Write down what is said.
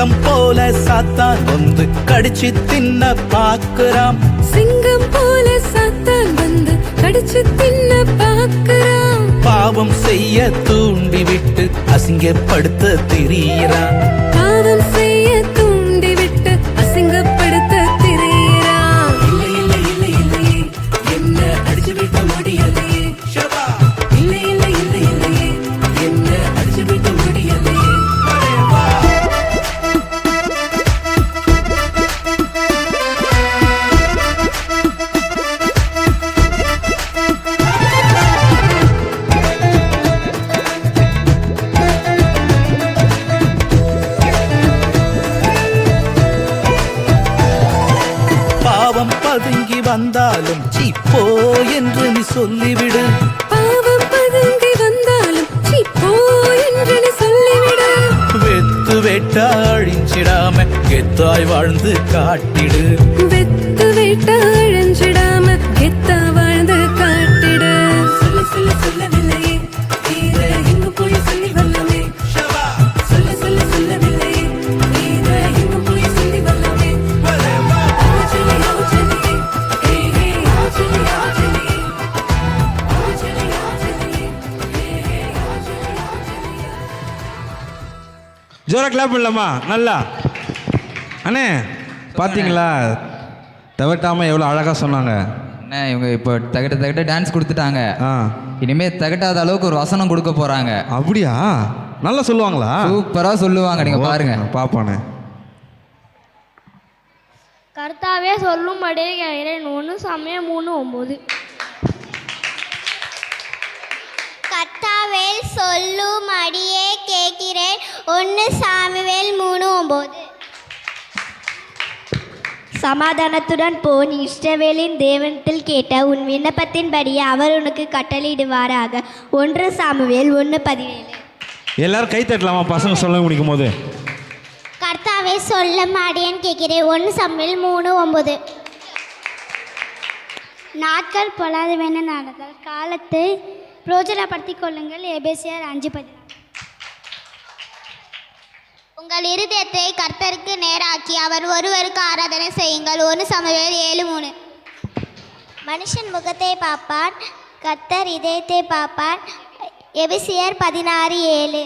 சிங்கம் போல சாத்தான் வந்து கடிச்சு தின்ன பாக்குறான். சிங்கம் போல சாத்தான் வந்து கடிச்சு தின்ன பாக்குறான். பாவம் செய்ய தூண்டிவிட்டு அசிங்கப்படுத்த திரியிறான். பாவம் செய்ய தூண்டிவிட்டு அசிங்கப்படுத்த திரியிறான். இல்லை இல்லை இல்லை இல்லையே என்ன அடிச்சு விட்ட முடியலையே. இல்லை இல்லை இல்லை இல்லையே என்ன அடிச்சு விட்ட முடியலையே. பாவம் பதுங்கி வந்தாலும் சீப்போ என்று நீ சொல்லிவிடு. பாவம் பதுங்கி வந்தாலும் சீப்போ என்று நீ சொல்லிவிடு. வெத்து வேட்டா அழிஞ்சிடாம கெத்தாய் வாழ்ந்து காட்டிடு. வெத்து வேட்டா அழிஞ்சிடாம கெத்தா வாழ்ந்து காட்டிடு. சொல்ல சொல்ல சொல்லவில்லையே தீர எங்கு போய் சொல்லி வரலாமே. சொல்ல சொல்ல சொல்லவில்லையே தீர எங்கு போய் சொல்லி வரலாமே. ஜோரா கிளாப் பண்ணலாமா? நல்லா அண்ணே பார்த்தீங்களா தவட்டாமல் எவ்வளோ அழகாக சொன்னாங்க. அண்ணே இவங்க இப்போ தகட்ட டான்ஸ் கொடுத்துட்டாங்க. ஆ இனிமேல் தகட்டாத அளவுக்கு ஒரு வசனம் கொடுக்க போகிறாங்க. அப்படியா? நல்லா சொல்லுவாங்களா? சூப்பராக சொல்லுவாங்க, நீங்கள் பாருங்க. பாப்பானே. கர்த்தாவே சொல்லும்படியே கேட்கிறேன். 1 சாமுவேல் 3:9. கர்த்தாவே சொல்லும்படியே கேட்கிறேன். 1 சாமுவேல் 3:9. சமாதானத்துடன் போ, நீ இஸ்ரவேலின் தேவனிடத்தில் கேட்ட உன் விண்ணப்பத்தின்படியே அவர் உனக்கு கட்டளையிடுவாராக. 1 சாமுவேல் 1:17. எல்லாரும் கை தட்டலாமா பசங்க சொல்ல முடிக்கும் போது? கர்த்தாவே சொல்ல மாட்டேன்னு கேட்கிறேன். 1 சாமுவேல் 3:9. நாட்கள் பொல்லாதவென நடந்தால் காலத்தை பிரோஜனப்படுத்திக் கொள்ளுங்கள். எபேசியர் 5:14. உங்கள் இருதயத்தை கர்த்தருக்கு நேராக்கி அவர் ஒருவருக்கு ஆராதனை செய்யுங்கள். 1 சாமுவேல் 7:3. மனுஷன் முகத்தை பார்ப்பான், கர்த்தர் இதயத்தை பார்ப்பான். எபேசியர் 16:7.